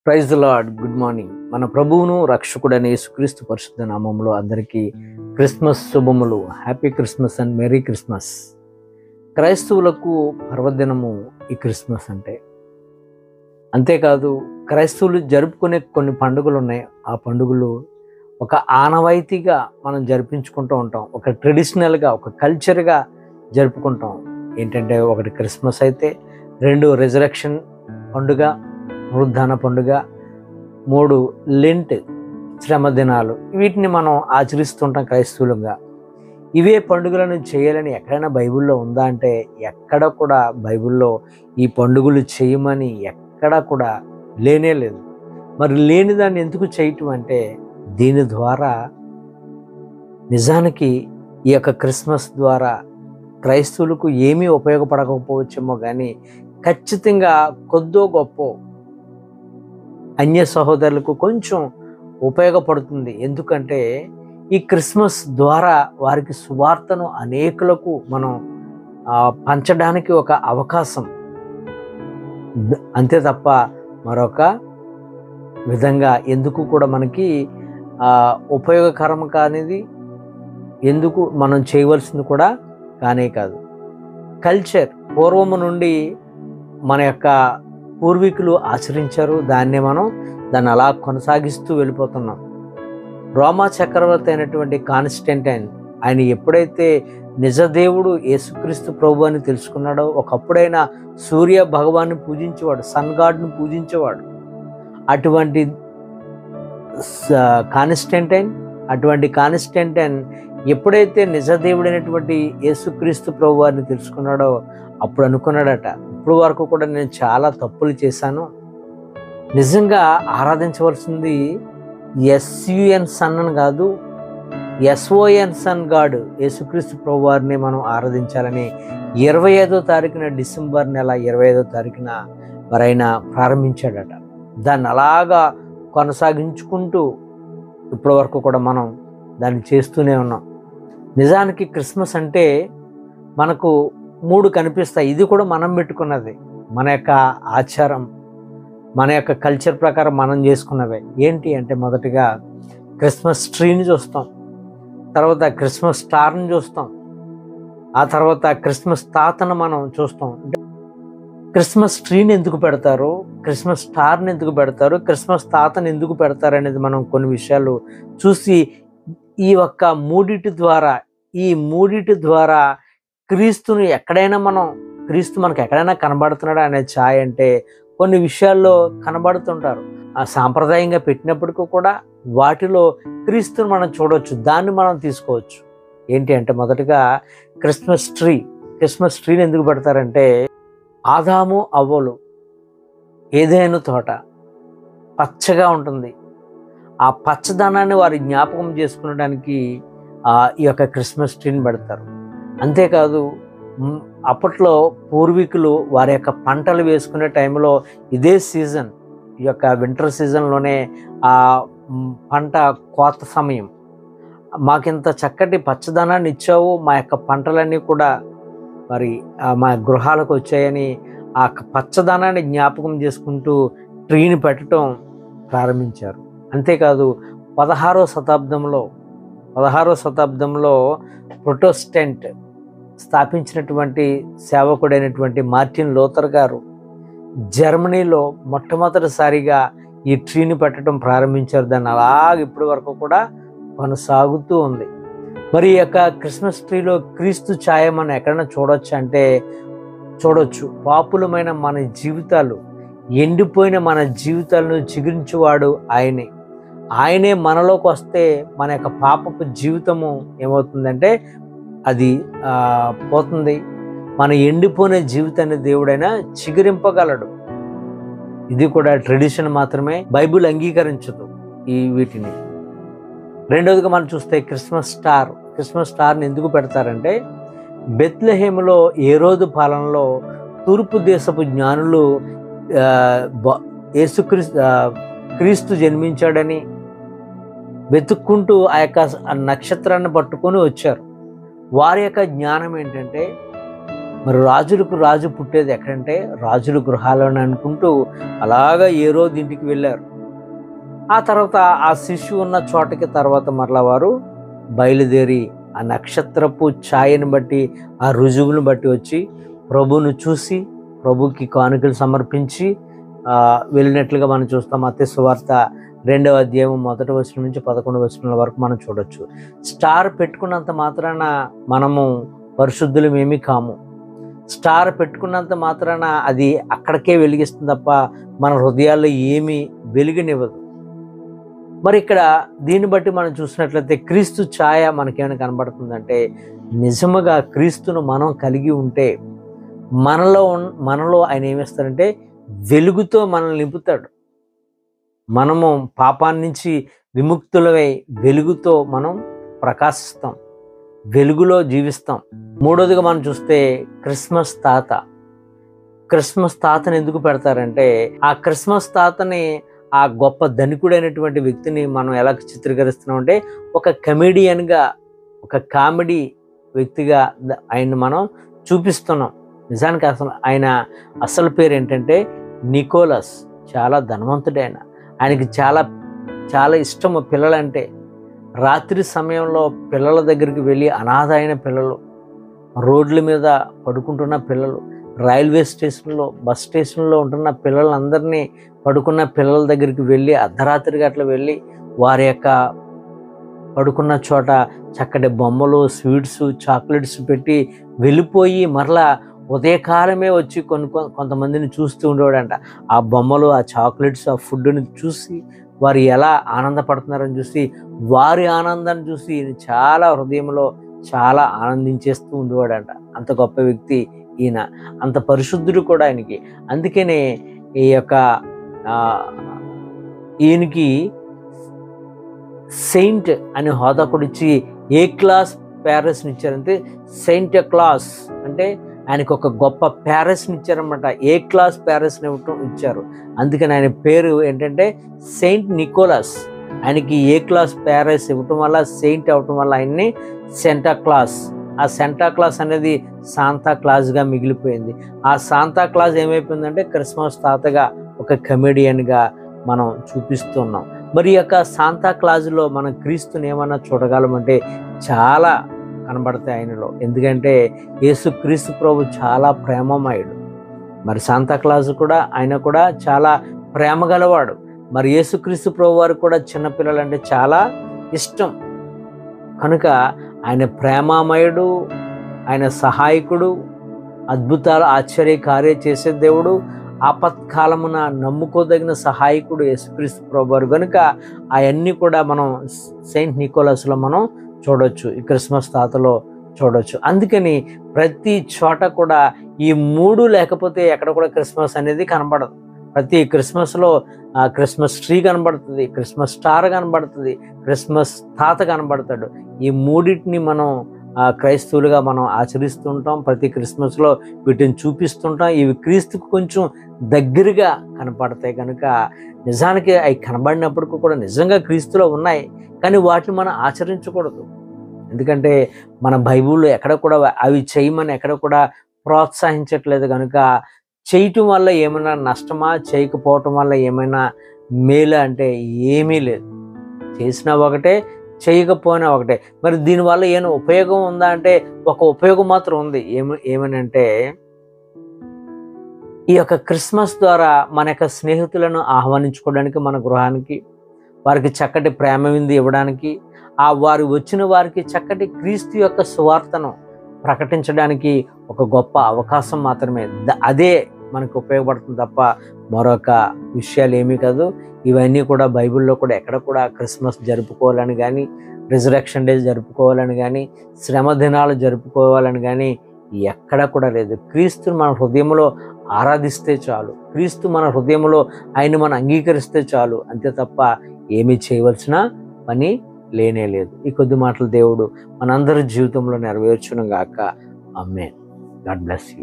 Praise the Lord. Good morning. మన ప్రభువును రక్షకుడైన యేసుక్రీస్తు పరిశుద్ధ నామములో అందరికీ క్రిస్మస్ శుభములు. Happy Christmas and merry Christmas. క్రైస్తవులకు పర్వదినము ఈ క్రిస్మస్ అంటే. అంతేకాదు, క్రైస్తవులు జరుపుకునే కొన్ని పండుగలు ఉన్నాయి. ఆ పండుగలు ఒక ఆనవాయితీగా మనం జరిపించుకుంటూ ఉంటాం. ఒక ట్రెడిషనల్గా, ఒక కల్చర్గా జరుపుకుంటాం. ఏంటంటే, ఒకటి క్రిస్మస్ అయితే, 2 రెజరక్షన్ పండుగ, పునరుద్ధాన పండుగ, 3 లెంట్ శ్రమ దినాలు. వీటిని మనం ఆచరిస్తుంటాం క్రైస్తవులుగా. ఇవే పండుగలను చేయాలని ఎక్కడైనా బైబిల్లో ఉందా అంటే ఎక్కడ కూడా బైబిల్లో ఈ పండుగలు చేయమని ఎక్కడ కూడా లేనే లేదు. మరి లేని దాన్ని ఎందుకు చేయటం అంటే, దీని ద్వారా నిజానికి ఈ యొక్క క్రిస్మస్ ద్వారా క్రైస్తవులకు ఏమీ ఉపయోగపడకపోవచ్చేమో కానీ ఖచ్చితంగా కొద్దో గొప్ప అన్య సహోదరులకు కొంచెం ఉపయోగపడుతుంది. ఎందుకంటే ఈ క్రిస్మస్ ద్వారా వారికి సువార్తను అనేకులకు మనం పంచడానికి ఒక అవకాశం. అంతే తప్ప మరొక విధంగా ఎందుకు కూడా మనకి ఉపయోగకరం కానిది, ఎందుకు మనం చేయవలసింది కూడా కానే కాదు. కల్చర్ పూర్వము నుండి మన యొక్క పూర్వీకులు ఆచరించారు. దాన్ని అలా కొనసాగిస్తూ వెళ్ళిపోతున్నాం. రోమా చక్రవర్తి అయినటువంటి కాన్స్టంటైన్, ఆయన ఎప్పుడైతే నిజదేవుడు యేసుక్రీస్తు ప్రభు అని తెలుసుకున్నాడో, ఒకప్పుడైనా సూర్య భగవాన్ని పూజించేవాడు, సన్ గాడ్ని పూజించేవాడు. అటువంటి కాన్స్టంటైన్ ఎప్పుడైతే నిజదేవుడైనటువంటి యేసుక్రీస్తు ప్రభు వారిని తెలుసుకున్నాడో అప్పుడు అనుకున్నాడట, ఇప్పుడు వరకు కూడా నేను చాలా తప్పులు చేశాను. నిజంగా ఆరాధించవలసింది ఎస్యుఎన్ సన్ అని కాదు, ఎస్ఓఎన్ సన్ గాడ్ యేసుక్రీస్తు ప్రభు వారిని మనం ఆరాధించాలని 25వ తారీఖున, డిసెంబర్ నెల 25వ తారీఖున మరైనా ప్రారంభించాడట. దాన్ని అలాగా కొనసాగించుకుంటూ ఇప్పటి వరకు కూడా మనం దాన్ని చేస్తూనే ఉన్నాం. నిజానికి క్రిస్మస్ అంటే మనకు 3 కనిపిస్తాయి. ఇది కూడా మనం పెట్టుకున్నది, మన యొక్క ఆచారం, మన యొక్క కల్చర్ ప్రకారం మనం చేసుకున్నవే. ఏంటి అంటే, మొదటిగా క్రిస్మస్ ట్రీని చూస్తాం, తర్వాత క్రిస్మస్ స్టార్ని చూస్తాం, ఆ తర్వాత క్రిస్మస్ తాతను మనం చూస్తాం. క్రిస్మస్ ట్రీని ఎందుకు పెడతారు, క్రిస్మస్ స్టార్ని ఎందుకు పెడతారు, క్రిస్మస్ తాతను ఎందుకు పెడతారు అనేది మనం కొన్ని విషయాలు చూసి ఈ మూడిటి ద్వారా క్రీస్తు మనకు ఎక్కడైనా కనబడుతున్నాడా అనే ఛాయ్ అంటే కొన్ని విషయాల్లో కనబడుతుంటారు. ఆ సాంప్రదాయంగా పెట్టినప్పటికీ కూడా వాటిలో క్రీస్తుని మనం చూడవచ్చు, దాన్ని మనం తీసుకోవచ్చు. ఏంటి అంటే, మొదటగా క్రిస్మస్ ట్రీని ఎందుకు పెడతారంటే, ఆదాము అవ్వలు ఏదైనా తోట పచ్చగా ఉంటుంది. ఆ పచ్చదనాన్ని వారి జ్ఞాపకం చేసుకునడానికి ఈ యొక్క క్రిస్మస్ ట్రీని పెడతారు. అంతేకాదు, అప్పట్లో పూర్వీకులు వారి యొక్క పంటలు వేసుకునే టైంలో ఇదే సీజన్, ఈ యొక్క వింటర్ సీజన్లోనే ఆ పంట కోత సమయం, మాకింత చక్కటి పచ్చదనాన్ని ఇచ్చావు, మా యొక్క పంటలన్నీ కూడా మరి మా గృహాలకు వచ్చాయని ఆ పచ్చదనాన్ని జ్ఞాపకం చేసుకుంటూ ట్రీని పెట్టడం ప్రారంభించారు. అంతేకాదు, 16వ శతాబ్దంలో ప్రొటెస్టెంట్ స్థాపించినటువంటి సేవకుడైనటువంటి మార్టిన్ లూథర్ గారు జర్మనీలో మొట్టమొదటిసారిగా ఈ ట్రీని పెట్టడం ప్రారంభించారు. దాన్ని అలాగ ఇప్పటి వరకు కూడా కొనసాగుతూ ఉంది. మరి ఈ యొక్క క్రిస్మస్ ట్రీలో క్రీస్తు ఛాయ మనం ఎక్కడైనా చూడొచ్చు అంటే చూడొచ్చు. పాపులమైన మన జీవితాలు, ఎండిపోయిన మన జీవితాలను చిగురించేవాడు ఆయనే మనలోకి వస్తే మన యొక్క పాపపు జీవితము ఏమవుతుందంటే అది పోతుంది. మన ఎండిపోయిన జీవితాన్ని దేవుడైనా చిగురింపగలడు. ఇది కూడా ట్రెడిషన్ మాత్రమే, బైబిల్ అంగీకరించదు ఈ వీటిని. రెండవదిగా మనం చూస్తే క్రిస్మస్ స్టార్ని ఎందుకు పెడతారంటే, బెత్లెహేములో హేరోదు పాలనలో తూర్పు దేశపు జ్ఞానులు క్రీస్తు జన్మించాడని వెతుక్కుంటూ ఆ యొక్క నక్షత్రాన్ని పట్టుకొని వచ్చారు. వారి యొక్క జ్ఞానం ఏంటంటే, మరి రాజులకు రాజు పుట్టేది ఎక్కడంటే రాజుల గృహాలను అనుకుంటూ అలాగా ఏ రోజు ఇంటికి వెళ్ళారు. ఆ తర్వాత ఆ శిశువు ఉన్న చోటకి తర్వాత మరలా వారు బయలుదేరి ఆ నక్షత్రపు ఛాయను బట్టి ఆ రుజువును బట్టి వచ్చి ప్రభువును చూసి ప్రభుకి కానుకలు సమర్పించి వెళ్ళినట్లుగా మనం చూస్తాం. మత్తయి సువార్త 2వ అధ్యాయం 1వ వచనం నుంచి 11వ వచనం వరకు మనం చూడొచ్చు. స్టార్ పెట్టుకున్నంత మాత్రాన మనము పరిశుద్ధులమేమీ కాము. స్టార్ పెట్టుకున్నంత మాత్రాన అది అక్కడికే వెలిగిస్తుంది తప్ప మన హృదయాల్లో ఏమీ వెలుగునివ్వదు. మరి ఇక్కడ దీన్ని బట్టి మనం చూసినట్లయితే క్రీస్తు ఛాయ మనకేమైనా కనబడుతుందంటే నిజముగా క్రీస్తును మనం కలిగి ఉంటే మనలో ఆయన ఏమిస్తారంటే వెలుగుతో మనల్ని నింపుతాడు. మనము పాపాన్ని నుంచి విముక్తులమై వెలుగుతో మనం ప్రకాశిస్తాం, వెలుగులో జీవిస్తాం. మూడోదిగా మనం చూస్తే క్రిస్మస్ తాతని ఎందుకు పెడతారంటే ఆ క్రిస్మస్ తాతని ఆ గొప్ప ధనికుడైనటువంటి వ్యక్తిని మనం ఎలా చిత్రీకరిస్తున్నాం అంటే ఒక కమెడియన్గా, ఒక కామెడీ వ్యక్తిగా ఆయన్ని మనం చూపిస్తున్నాం. నిజానికి ఆయన అసలు పేరు ఏంటంటే నికోలస్. చాలా ధనవంతుడు ఆయనకి చాలా చాలా ఇష్టము పిల్లలంటే. రాత్రి సమయంలో పిల్లల దగ్గరికి వెళ్ళి అనాథ అయిన పిల్లలు, రోడ్ల మీద పడుకుంటున్న పిల్లలు, రైల్వే స్టేషన్లో బస్ స్టేషన్లో ఉంటున్న పిల్లలందరినీ పడుకున్న పిల్లల దగ్గరికి వెళ్ళి అర్ధరాత్రిగా అట్లా వెళ్ళి వారి యొక్క పడుకున్న చోట చక్కటి బొమ్మలు, స్వీట్స్, చాక్లెట్స్ పెట్టి వెళ్ళిపోయి మరలా ఉదయకాలమే వచ్చి కొంతమందిని చూస్తూ ఉండేవాడంట. ఆ బొమ్మలు, ఆ చాక్లెట్స్, ఆ ఫుడ్ని చూసి వారు ఎలా ఆనందపడుతున్నారని చూసి వారి ఆనందాన్ని చూసి చాలా హృదయంలో చాలా ఆనందించేస్తూ ఉండేవాడంట. అంత గొప్ప వ్యక్తి ఈయన, అంత పరిశుద్ధుడు కూడా ఆయనకి. అందుకనే ఈ యొక్క ఈయనకి సెయింట్ అనే హోదా కూడా ఇచ్చి ఏ క్లాస్ ప్యారిస్ని ఇచ్చారంటే సెయింట్ క్లాస్ అంటే ఆయనకు ఒక గొప్ప ప్యారిస్ని ఇచ్చారన్నమాట. ఏ క్లాస్ ప్యారిస్ని ఇచ్చారు. అందుకని ఆయన పేరు ఏంటంటే సెయింట్ నికోలస్. ఆయనకి ఏ క్లాస్ ప్యారిస్ ఇవ్వటం వల్ల, సెయింట్ అవ్వటం వల్ల ఆయన్ని సెంటా క్లాస్. ఆ సెంటా క్లాస్ అనేది శాంతా క్లాస్గా మిగిలిపోయింది. ఆ శాంతా క్లాస్ ఏమైపోయిందంటే క్రిస్మస్ తాతగా, ఒక కమెడియన్గా మనం చూపిస్తున్నాం. మరి ఈ యొక్క శాంతా క్లాజ్లో మనం క్రీస్తుని ఏమన్నా చూడగలమంటే చాలా కనబడతాయి ఆయనలో. ఎందుకంటే యేసుక్రీస్తు ప్రభు చాలా ప్రేమమయుడు. మరి శాంతా క్లాజ్ కూడా ఆయన కూడా చాలా ప్రేమ గలవాడు. మరి యేసుక్రీస్తు ప్రభు వారు కూడా చిన్నపిల్లలంటే చాలా ఇష్టం. కనుక ఆయన ప్రేమమయుడు, ఆయన సహాయకుడు, అద్భుతాలు ఆశ్చర్యకార్య చేసే దేవుడు, ఆపత్కాలమున నమ్ముకోదగిన సహాయకుడు యేసుక్రీస్తు ప్రభు వారు. కనుక అవన్నీ కూడా మనం సెయింట్ నికోలస్లో మనం చూడొచ్చు, ఈ క్రిస్మస్ తాతలో చూడొచ్చు. అందుకని ప్రతి చోట కూడా ఈ మూడు లేకపోతే ఎక్కడ కూడా క్రిస్మస్ అనేది కనబడదు. ప్రతి క్రిస్మస్లో క్రిస్మస్ ట్రీ కనబడుతుంది, క్రిస్మస్ స్టార్ కనబడుతుంది, క్రిస్మస్ తాత కనబడతాడు. ఈ మూడింటిని మనం క్రైస్తవులుగా మనం ఆచరిస్తుంటాం. ప్రతి క్రిస్మస్లో వీటిని చూపిస్తుంటాం. ఇవి క్రీస్తుకు కొంచెం దగ్గరగా కనపడతాయి. కనుక నిజానికి అవి కనబడినప్పటికీ కూడా నిజంగా క్రీస్తులో ఉన్నాయి, కానీ వాటిని మనం ఆచరించకూడదు. ఎందుకంటే మన బైబిల్లో ఎక్కడ కూడా అవి చేయమని ఎక్కడ కూడా ప్రోత్సహించట్లేదు. కనుక చేయటం వల్ల ఏమైనా నష్టమా, చేయకపోవటం వల్ల ఏమైనా మేలు అంటే ఏమీ లేదు. చేసినా ఒకటే, చేయకపోయినా ఒకటే. మరి దీనివల్ల ఏమైనా ఉపయోగం ఉందా అంటే ఒక ఉపయోగం మాత్రం ఉంది. ఏమనంటే ఈ యొక్క క్రిస్మస్ ద్వారా మన యొక్క స్నేహితులను ఆహ్వానించుకోవడానికి, మన గృహానికి వారికి చక్కటి ప్రేమ విందు ఇవ్వడానికి, వారు వచ్చిన వారికి చక్కటి క్రీస్తు యొక్క సువార్తను ప్రకటించడానికి ఒక గొప్ప అవకాశం మాత్రమే. అదే మనకు ఉపయోగపడుతుంది తప్ప మరొక విషయాలు ఏమీ కాదు. ఇవన్నీ కూడా బైబిల్లో కూడా ఎక్కడ కూడా క్రిస్మస్ జరుపుకోవాలని కానీ, రిజరెక్షన్ డే జరుపుకోవాలని కానీ, శ్రమ దినాలు జరుపుకోవాలని కానీ ఎక్కడ కూడా లేదు. క్రీస్తుని మన హృదయంలో ఆరాధిస్తే చాలు, క్రీస్తు మన హృదయంలో ఆయన మనం అంగీకరిస్తే చాలు, అంతే తప్ప ఏమీ చేయవలసిన పని లేనే లేదు. ఈ కొద్ది మాటలు దేవుడు మనందరి జీవితంలో నెరవేర్చును గాక. ఆమేన్. God bless you.